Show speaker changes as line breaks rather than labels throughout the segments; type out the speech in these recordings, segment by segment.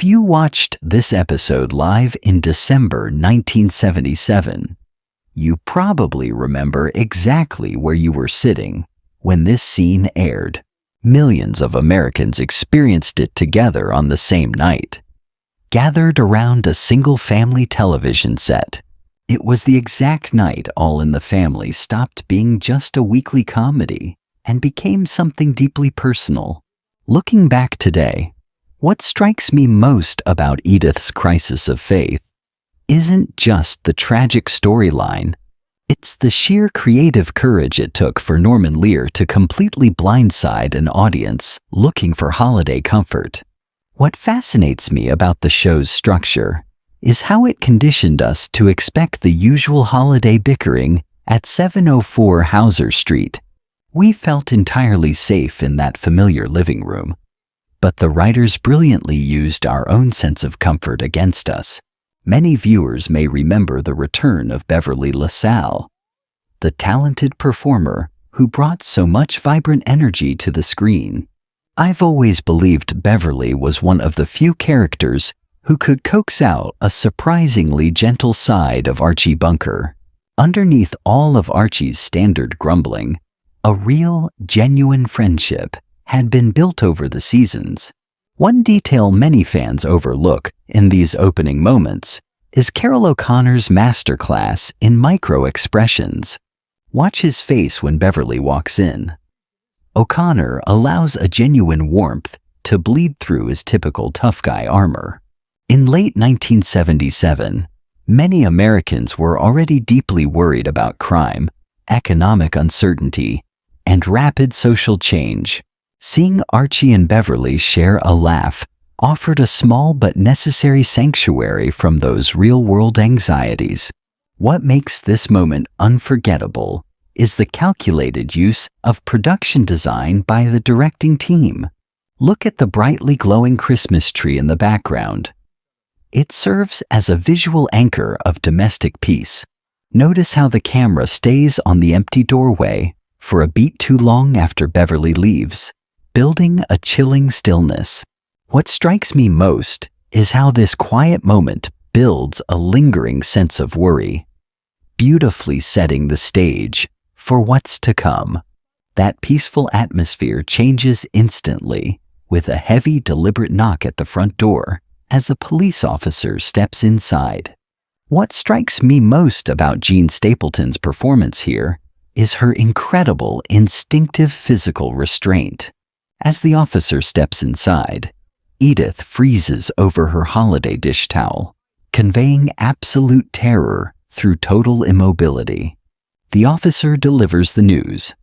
you watched this episode live in December 1977, you probably remember exactly where you were sitting when this scene aired. Millions of Americans experienced it together on the same night, gathered around a single-family television set. It was the exact night All in the Family stopped being just a weekly comedy and became something deeply personal. Looking back today, what strikes me most about Edith's crisis of faith isn't just the tragic storyline. It's the sheer creative courage it took for Norman Lear to completely blindside an audience looking for holiday comfort. What fascinates me about the show's structure is how it conditioned us to expect the usual holiday bickering at 704 Hauser Street. We felt entirely safe in that familiar living room, but the writers brilliantly used our own sense of comfort against us. Many viewers may remember the return of Beverly LaSalle, the talented performer who brought so much vibrant energy to the screen. I've always believed Beverly was one of the few characters who could coax out a surprisingly gentle side of Archie Bunker. Underneath all of Archie's standard grumbling, a real, genuine friendship had been built over the seasons. One detail many fans overlook in these opening moments is Carroll O'Connor's masterclass in micro-expressions. Watch his face when Beverly walks in. O'Connor allows a genuine warmth to bleed through his typical tough guy armor. In late 1977, many Americans were already deeply worried about crime, economic uncertainty, and rapid social change. Seeing Archie and Beverly share a laugh offered a small but necessary sanctuary from those real-world anxieties. What makes this moment unforgettable is the calculated use of production design by the directing team. Look at the brightly glowing Christmas tree in the background. It serves as a visual anchor of domestic peace. Notice how the camera stays on the empty doorway for a beat too long after Beverly leaves, building a chilling stillness. What strikes me most is how this quiet moment builds a lingering sense of worry, beautifully setting the stage for what's to come. That peaceful atmosphere changes instantly with a heavy, deliberate knock at the front door as a police officer steps inside. What strikes me most about Jean Stapleton's performance here is her incredible, instinctive physical restraint. As the officer steps inside, Edith freezes over her holiday dish towel, conveying absolute terror through total immobility. The officer delivers the news.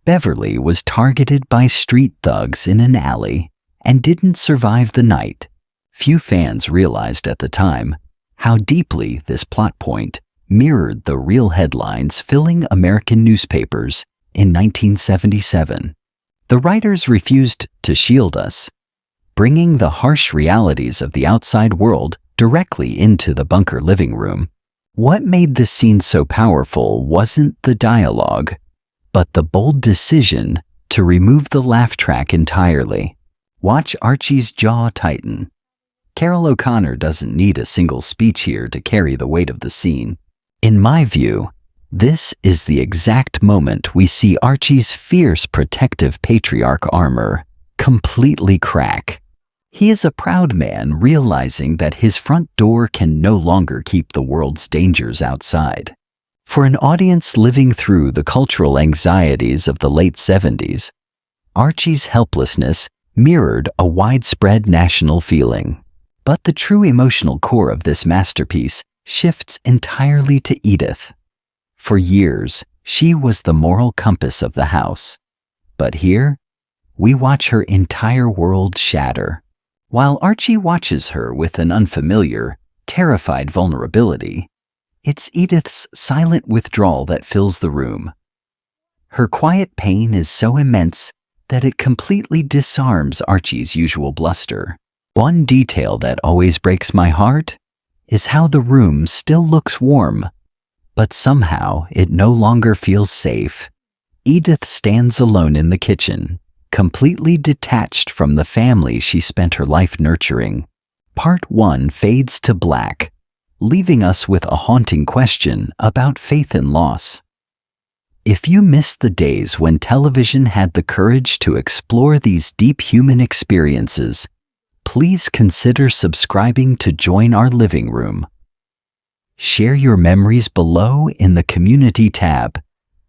Beverly was targeted by street thugs in an alley and didn't survive the night. Few fans realized at the time how deeply this plot point mirrored the real headlines filling American newspapers in 1977. The writers refused to shield us, bringing the harsh realities of the outside world directly into the bunker living room. What made this scene so powerful wasn't the dialogue, but the bold decision to remove the laugh track entirely. Watch Archie's jaw tighten. Carroll O'Connor doesn't need a single speech here to carry the weight of the scene. In my view, this is the exact moment we see Archie's fierce protective patriarch armor completely crack. He is a proud man realizing that his front door can no longer keep the world's dangers outside. For an audience living through the cultural anxieties of the late 70s, Archie's helplessness mirrored a widespread national feeling. But the true emotional core of this masterpiece shifts entirely to Edith. For years, she was the moral compass of the house. But here, we watch her entire world shatter. While Archie watches her with an unfamiliar, terrified vulnerability, it's Edith's silent withdrawal that fills the room. Her quiet pain is so immense that it completely disarms Archie's usual bluster. One detail that always breaks my heart is how the room still looks warm, but somehow it no longer feels safe. Edith stands alone in the kitchen, completely detached from the family she spent her life nurturing. Part 1 fades to black, leaving us with a haunting question about faith and loss. If you miss the days when television had the courage to explore these deep human experiences, please consider subscribing to join our living room. Share your memories below in the Community tab,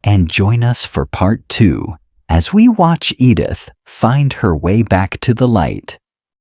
and join us for Part 2 as we watch Edith find her way back to the light.